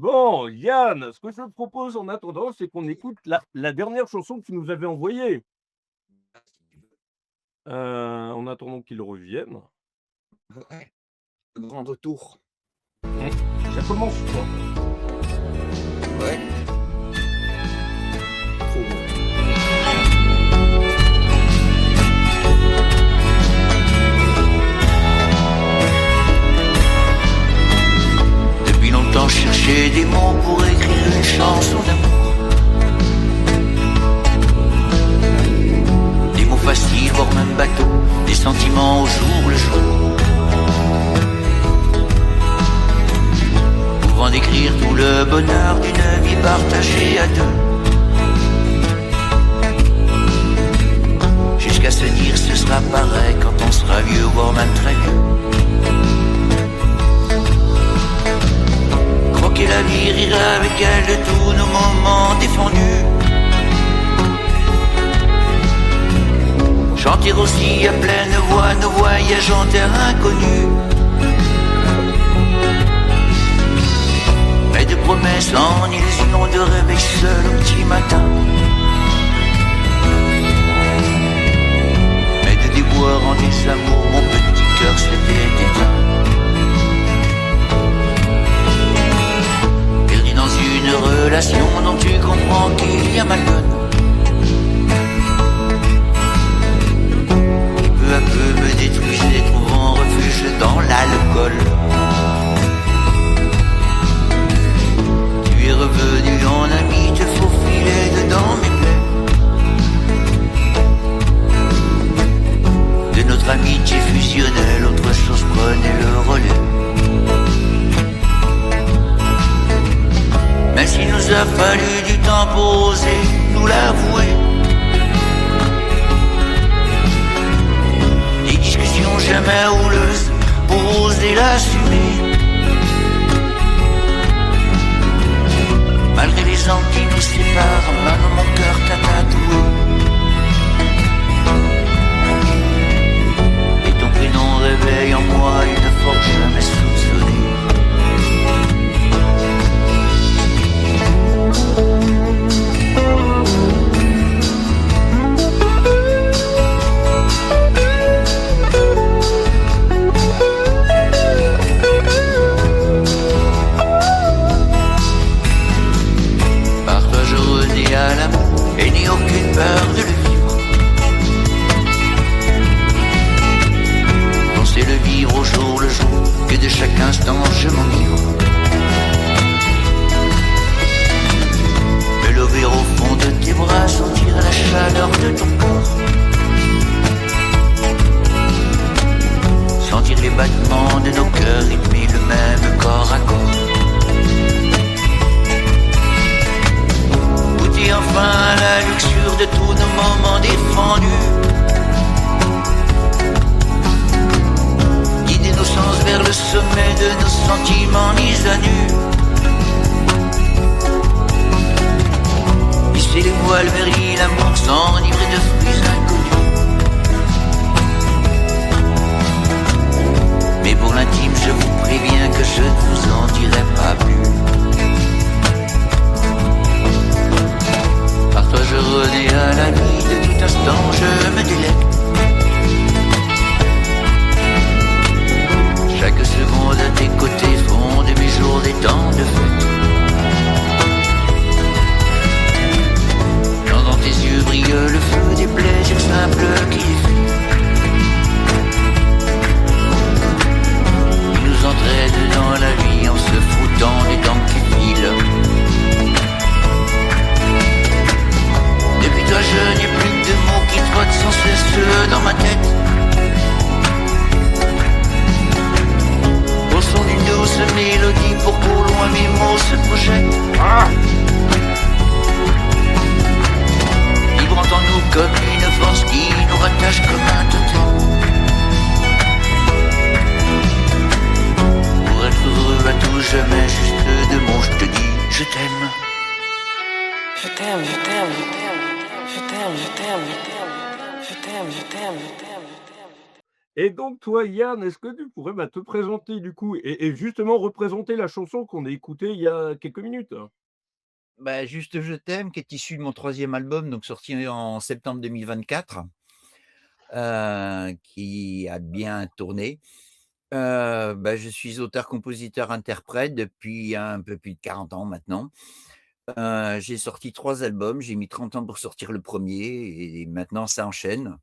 Bon, Yann, ce que je te propose en attendant, c'est qu'on écoute la dernière chanson que tu nous avais envoyée. En attendant qu'il revienne. Ouais, le grand retour. Mmh. Ça commence fort. Ouais. Trop bon. Depuis longtemps, je cherchais des mots pour écrire une chanson d'amour. Des mots faciles, voire même bateau, des sentiments au jour le jour. Pouvant décrire tout le bonheur d'une vie partagée à deux. Jusqu'à se dire ce sera pareil quand on sera vieux, voire même très vieux. Croquer la vie, rire avec elle de tous nos moments défendus. Chanter aussi à pleine voix nos voyages en terre inconnue. Mais de promesses en illusion, de réveil seul au petit matin. Mais de déboire en désamour, mon petit cœur s'était éteint. Perdu dans une relation dont tu comprends qu'il y a malhonnête. Peu à peu me détruisait, trouvant refuge dans l'alcool. Tu es revenu en ami, te faufilais dedans mes plaies. De notre amitié fusionnelle, autre chose prenait le relais. Même s'il nous a fallu du temps pour oser nous l'avouer. Jamais houleuse pour oser l'assumer. Malgré les ans qui nous séparent, maintenant mon cœur t'a tatoué. Et ton prénom réveille en moi une force jamais soupçonnée. À l'amour et n'ai aucune peur de le vivre. Penser le vivre au jour le jour, que de chaque instant je m'enivre. Me lever au fond de tes bras, sentir la chaleur de ton corps. Sentir les battements de nos cœurs rythmer le même corps à corps. Et enfin la luxure de tous nos moments défendus. Guider nos sens vers le sommet de nos sentiments mis à nu. Hisser les voiles vers l'amour s'enivrer de fruits inconnus. Mais pour l'intime je vous préviens que je ne vous en dirai pas plus. Par toi je renais à la vie, de tout instant je me délecte. Chaque seconde à tes côtés font de mes jours des temps de fête. Quand dans tes yeux brille le feu des plaisirs simples qui fuient. Ils nous entraînent dans la vie en se foutant des temps qui filent. Depuis toi je n'ai plus que de mots qui trottent sans cesse dans ma tête. Au son d'une douce mélodie pour qu'au loin mes mots se projettent. Vibrant en nous comme une force qui nous rattache comme un totem. Pour être heureux à tout jamais, juste deux mots je te dis je t'aime. Je t'aime, je t'aime, je t'aime. Je t'aime, je t'aime, je t'aime, je t'aime, je t'aime, je t'aime. Et donc toi, Yann, est-ce que tu pourrais, te présenter du coup et justement représenter la chanson qu'on a écoutée il y a quelques minutes? Bah, Juste Je t'aime, qui est issu de mon troisième album, donc sorti en septembre 2024, qui a bien tourné. Je suis auteur, compositeur, interprète depuis un peu plus de 40 ans maintenant. J'ai sorti 3 albums, j'ai mis 30 ans pour sortir le premier et maintenant ça enchaîne.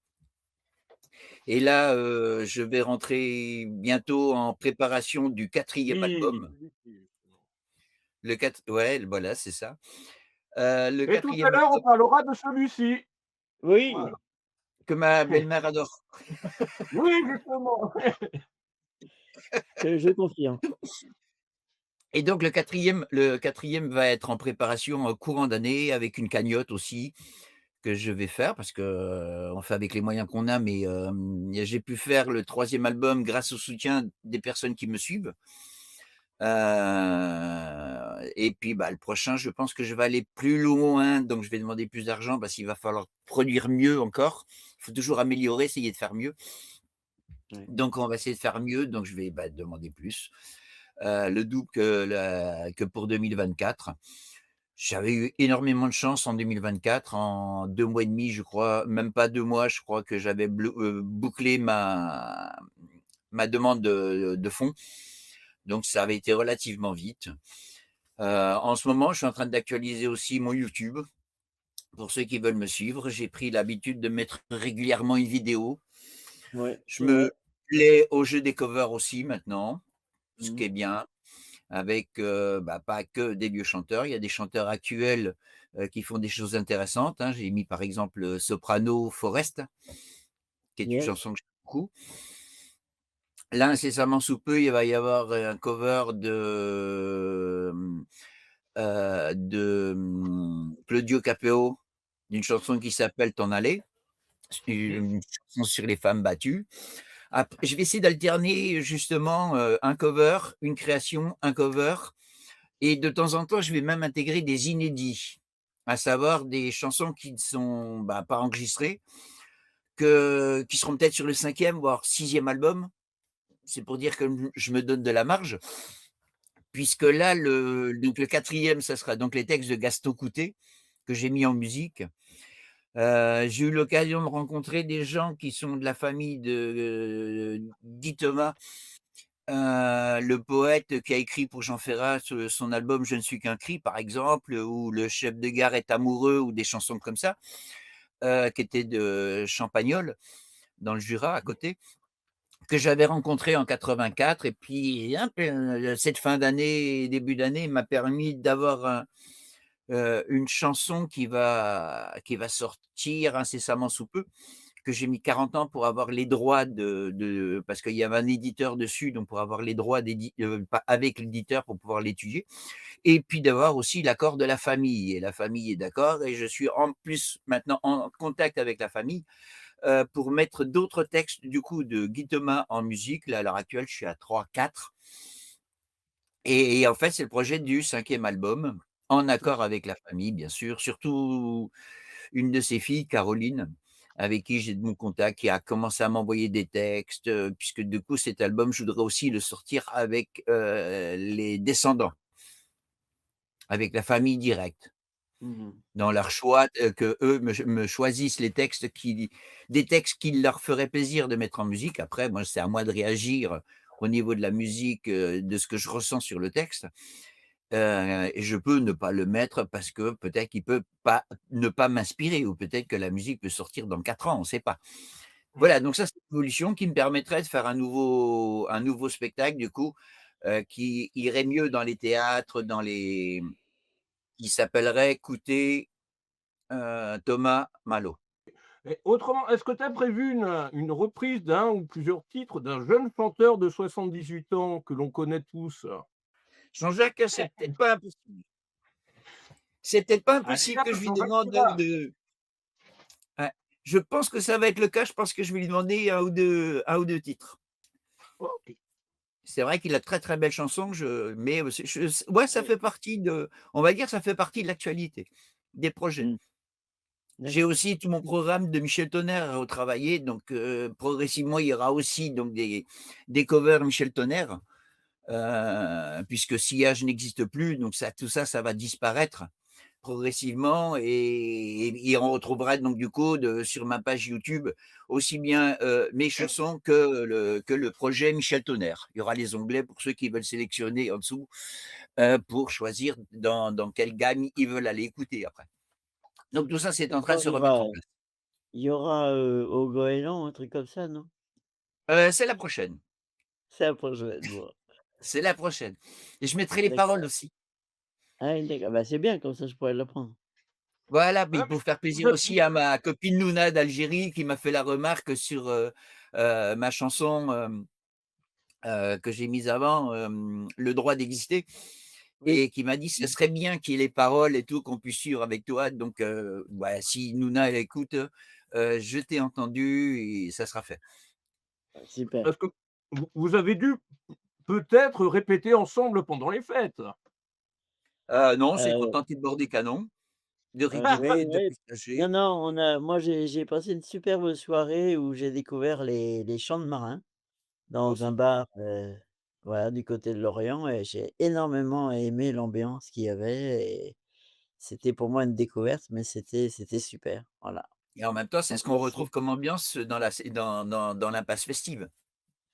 Et là, je vais rentrer bientôt en préparation du quatrième Oui. album. Le 4 Ouais, voilà, c'est ça. Le Et tout à quatrième l'heure, on album parlera de celui-ci. Oui, Voilà. que ma belle-mère adore. Oui, justement. je confirme. Et donc le quatrième va être en préparation, courant d'année, avec une cagnotte aussi que je vais faire parce que, on fait avec les moyens qu'on a, mais j'ai pu faire le troisième album grâce au soutien des personnes qui me suivent. Et puis, le prochain, je pense que je vais aller plus loin, donc je vais demander plus d'argent parce qu'il va falloir produire mieux encore. Il faut toujours améliorer, essayer de faire mieux. Ouais. Donc on va essayer de faire mieux, donc je vais, demander plus, le double que pour 2024. J'avais eu énormément de chance en 2024. En 2 mois et demi, je crois, même pas 2 mois, je crois que j'avais bouclé ma demande de fonds. Donc ça avait été relativement vite. En ce moment, je suis en train d'actualiser aussi mon YouTube. Pour ceux qui veulent me suivre, j'ai pris l'habitude de mettre régulièrement une vidéo. Ouais, Je c'est vrai. me plais au jeu des covers aussi maintenant, ce Mmh. qui est bien. Avec, pas que des vieux chanteurs. Il y a des chanteurs actuels, qui font des choses intéressantes, hein. J'ai mis par exemple, Soprano Forest, qui est une Ouais, chanson que j'aime beaucoup. Là, incessamment sous peu, il va y avoir, un cover Claudio Capéo, d'une chanson qui s'appelle «T'en aller», une chanson sur les femmes battues. Je vais essayer d'alterner justement, un cover, une création, un cover. Et de temps en temps, je vais même intégrer des inédits, à savoir des chansons qui ne sont, pas enregistrées, qui seront peut-être sur le cinquième, voire sixième album. C'est pour dire que je me donne de la marge, puisque là, le quatrième, ça sera donc les textes de Gaston Coutet, que j'ai mis en musique. J'ai eu l'occasion de rencontrer des gens qui sont de la famille de Guy Thomas, le poète qui a écrit pour Jean Ferrat son album «Je ne suis qu'un cri», par exemple, ou «Le chef de gare est amoureux» ou des chansons comme ça, qui étaient de Champagnole, dans le Jura, à côté, que j'avais rencontré en 84. Et puis, cette fin d'année, début d'année m'a permis d'avoir une chanson qui va sortir incessamment sous peu, que j'ai mis 40 ans pour avoir les droits parce qu'il y avait un éditeur dessus, donc pour avoir les droits avec l'éditeur pour pouvoir l'étudier, et puis d'avoir aussi l'accord de la famille. Et la famille est d'accord, et je suis en plus maintenant en contact avec la famille pour mettre d'autres textes du coup de Guy Thomas en musique. Là, à l'heure actuelle, je suis à 3-4. Et en fait, c'est le projet du cinquième album, en accord avec la famille, bien sûr, surtout une de ses filles, Caroline, avec qui j'ai de mon contact, qui a commencé à m'envoyer des textes, puisque du coup, cet album, je voudrais aussi le sortir avec, les descendants, avec la famille directe, mmh. dans leur choix, qu'eux me choisissent des textes qui leur feraient plaisir de mettre en musique. Après, moi, c'est à moi de réagir au niveau de la musique, de ce que je ressens sur le texte. Et je peux ne pas le mettre parce que peut-être qu'il peut pas ne pas m'inspirer, ou peut-être que la musique peut sortir dans 4 ans, on ne sait pas. Voilà, donc ça, c'est une évolution qui me permettrait de faire un nouveau spectacle du coup, qui irait mieux dans les théâtres, qui s'appellerait «Écoutez, Thomas Malo». Et autrement, est-ce que tu as prévu une reprise d'un ou plusieurs titres d'un jeune chanteur de 78 ans que l'on connaît tous? Jean-Jacques, c'est peut-être pas Ah impossible déjà, que je lui Jean-Jacques demande Ferrat. ouais, je pense que ça va être le cas. Je pense que je vais lui demander un ou deux titres. OK. C'est vrai qu'il a de très, très belles chansons, mais ouais, ça fait partie on va dire, ça fait partie de l'actualité, des projets. Mmh. J'ai D'accord. aussi tout mon programme de Michel Tonnerre à retravailler, donc progressivement, il y aura aussi donc des covers Michel Tonnerre, puisque Sillage n'existe plus, donc ça tout ça, ça va disparaître progressivement et on retrouvera donc du coup sur ma page YouTube aussi bien, mes chansons que le projet Michel Tonnerre. Il y aura les onglets pour ceux qui veulent sélectionner en dessous, pour choisir dans quelle gamme ils veulent aller écouter après. Donc tout ça, c'est en train de D'accord, se remettre en place. il y aura, Au Goéland, un truc comme ça, non? C'est la prochaine, C'est la prochaine, bon, c'est la prochaine et je mettrai les paroles d'accord. aussi. Ah oui, d'accord, bah, c'est bien comme ça je pourrais l'apprendre. Voilà, Ouais, puis mais pour faire vous plaisir êtes aussi à ma copine Nouna d'Algérie qui m'a fait la remarque sur, ma chanson, que j'ai mise avant, «Le droit d'exister» Oui, et qui m'a dit: «Ce serait bien qu'il y ait les paroles et tout, qu'on puisse suivre avec toi». Donc bah, si Nouna elle écoute, je t'ai entendu et ça sera fait. super. parce que vous avez dû peut-être répéter ensemble pendant les fêtes? Non, on s'est Heu, contenté de boire des canons, de rigoler oui, et de oui. Non, partager. non, moi j'ai passé une superbe soirée où j'ai découvert les chants de marins dans un Aussi. bar, voilà, du côté de Lorient et j'ai énormément aimé l'ambiance qu'il y avait et c'était pour moi une découverte, mais c'était super, voilà. Et en même temps, c'est Donc ce qu'on retrouve comme ambiance dans la dans l'impasse festive.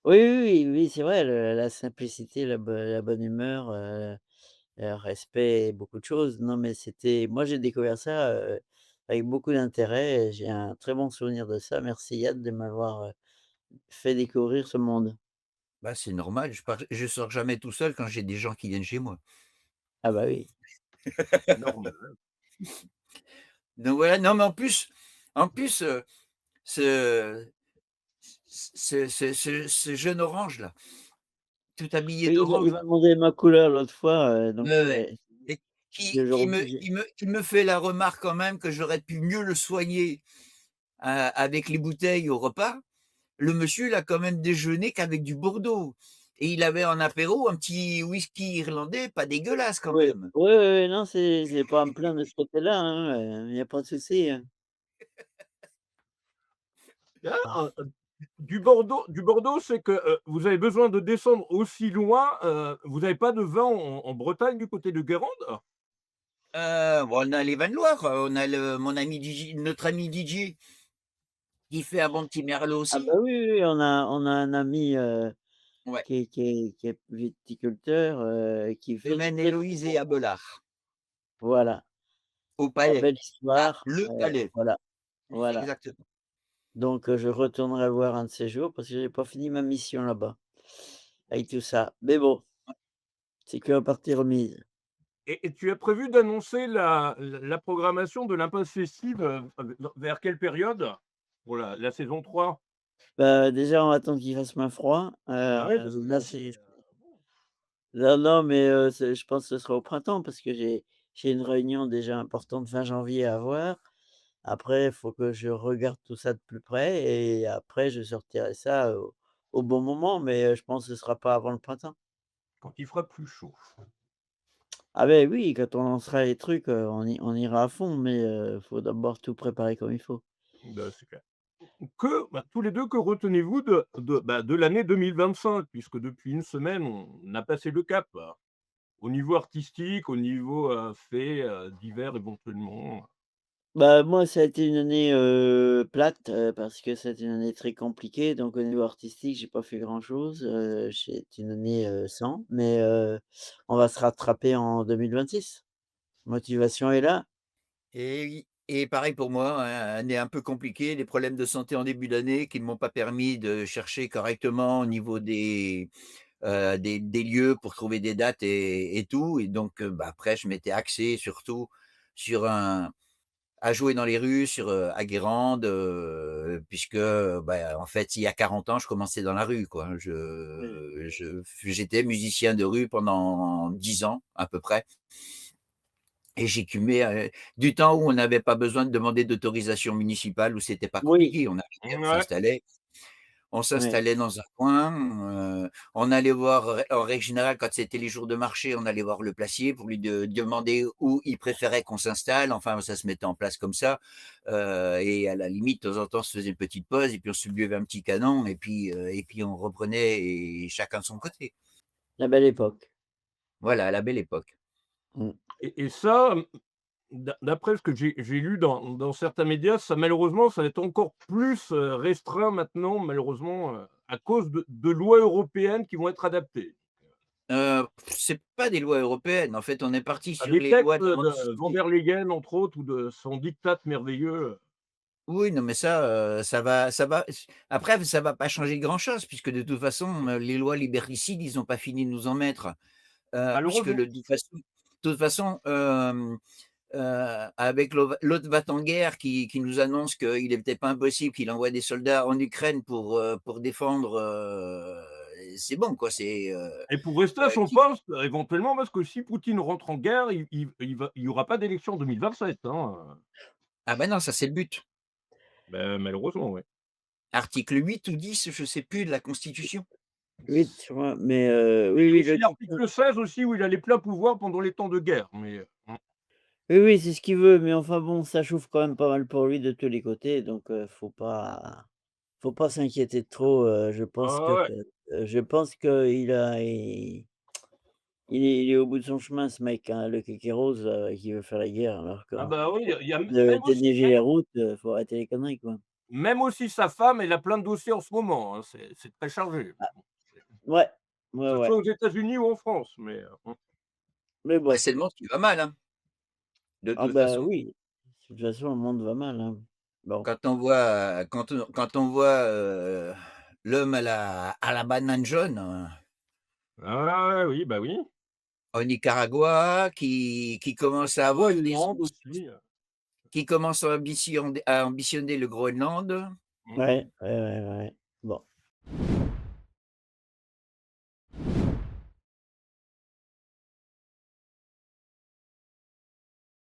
oui, oui, oui, oui, c'est vrai, la simplicité, la bonne humeur, respect et beaucoup de choses. Non, mais c'était moi, j'ai découvert ça, avec beaucoup d'intérêt et j'ai un très bon souvenir de ça. Merci Yann de m'avoir, fait découvrir ce monde. Bah, c'est normal, je sors jamais tout seul quand j'ai des gens qui viennent chez moi. Ah bah oui. C'est normal. Donc voilà, non, mais en plus, ce ce jeune orange là, tout habillé Oui, de il rose m'a là, demandé ma couleur l'autre fois, donc ouais, ouais et et qui aujourd'hui me j'ai qui me fait la remarque quand même que j'aurais pu mieux le soigner, avec les bouteilles au repas. Le monsieur, il a quand même déjeuné qu'avec du Bordeaux et il avait en apéro un petit whisky irlandais pas dégueulasse quand oui, même. oui, oui, oui, non, c'est pas à me plaindre de ce côté-là, hein, il y a pas de souci, hein. Ah, du Bordeaux, c'est que, vous avez besoin de descendre aussi loin, vous n'avez pas de vin en Bretagne du côté de Guérande? Bon, on a les vins de Loire, on a le mon ami DJ notre ami DJ qui fait un bon petit merlot Ah bah, aussi. oui, oui, oui, on a un ami, Ouais, qui est viticulteur, qui fait du Semaine très, très Héloïse bon et vin. Abelard, Voilà, au Palais. belle Ah, histoire, le Palais, voilà, voilà. exactement. Donc je retournerai voir un de ces jours parce que j'ai pas fini ma mission là-bas, avec tout ça. Mais bon, c'est qu'en partie remise. Et tu as prévu d'annoncer la programmation de l'impasse festive, vers quelle période? Pour la saison 3? Bah, déjà, on attend qu'il fasse moins froid, Ah ouais, parce que là, là, c'est c'est, non, non, mais je pense que ce sera au printemps parce que j'ai une réunion déjà importante fin janvier à avoir. Après, il faut que je regarde tout ça de plus près et après je sortirai ça au bon moment, mais je pense que ce sera pas avant le printemps. quand il fera plus chaud. Ah beh, oui, quand on lancera les trucs, on ira à fond, mais faut d'abord tout préparer comme il faut. Bah, c'est clair. Tous les 2, que retenez-vous de l'année 2025? Puisque depuis une semaine, on a passé le cap, au niveau artistique, au niveau, faits, divers éventuellement. Bah, moi, ça a été une année, plate, parce que c'était une année très compliquée, donc au niveau artistique, j'ai pas fait grand-chose, c'est une année, sans, mais on va se rattraper en 2026. Motivation est là. Et oui et pareil pour moi, hein, année un peu compliquée, des problèmes de santé en début d'année qui ne m'ont pas permis de chercher correctement au niveau des lieux pour trouver des dates et tout et donc bah, après je m'étais axé surtout sur un à jouer dans les rues à Guérande, puisque, bah, en fait, il y a 40 ans, je commençais dans la rue, quoi. Mmh. J'étais musicien de rue pendant 10 ans à peu près et j'écumais, du temps où on n'avait pas besoin de demander d'autorisation municipale, où c'était pas Oui, compliqué. On arrivait, on Ouais. s'installait. On Ouais. s'installait dans un coin, on allait voir en règle générale, quand c'était les jours de marché, on allait voir le placier pour lui demander où il préférait qu'on s'installe. Enfin, ça se mettait en place comme ça, et à la limite, de temps en temps, on se faisait une petite pause et puis on se buvait un petit canon et puis on reprenait et chacun de son côté. La belle époque. Voilà, la belle époque. Mmh. Et ça, d'après ce que j'ai lu dans certains médias, ça malheureusement, ça va être encore plus, restreint maintenant, malheureusement, à cause de lois européennes qui vont être adaptées. C'est pas des lois européennes, en fait, on est parti À sur des les textes, lois de de von der Leyen, entre autres, ou de son diktat merveilleux. oui, non, mais ça va après ça va pas changer grand-chose puisque de toute façon, les lois liberticides, ils ont pas fini de nous en mettre, puisque Malheureusement. de toute façon, avec l'autre va-t-en-guerre qui nous annonce qu'il est peut-être pas impossible qu'il envoie des soldats en Ukraine pour défendre, c'est bon quoi, Et pour rester à son qui poste, éventuellement, parce que si Poutine rentre en guerre, il y aura pas d'élection en 2027, hein, ah bah non, ça c'est le but. malheureusement, ouais. Article 8 ou 10, je sais plus de la Constitution. 8 je crois, mais oui, Il y a oui, aussi le l'article 16 aussi où il a les pleins pouvoirs pendant les temps de guerre, mais oui, oui, c'est ce qu'il veut, mais enfin bon, ça chauffe quand même pas mal pour lui de tous les côtés, donc faut pas s'inquiéter de trop, ah ouais. je pense qu'il a il est au bout de son chemin ce mec, hein, le Kékéros, qui veut faire la guerre alors que Ah bah oui, il y a de même aussi déneiger les routes, faut arrêter les conneries, quoi. même aussi sa femme, elle a plein de dossiers en ce moment, hein, c'est très chargé. Ah, ouais, ouais, Que ce ouais, soit aux États-Unis ou en France, mais Bah, bon, c'est le monde qui va mal, hein, de ah toute bah, façon. oui, de toute façon le monde va mal, hein. Bon, Quand on voit, l'homme à la banane jaune, ah oui, bah oui. au Nicaragua, qui commence à avoir des Groenland ambitions, aussi, qui commence à ambitionner le Groenland. mmh. ouais, ouais, ouais, ouais, bon.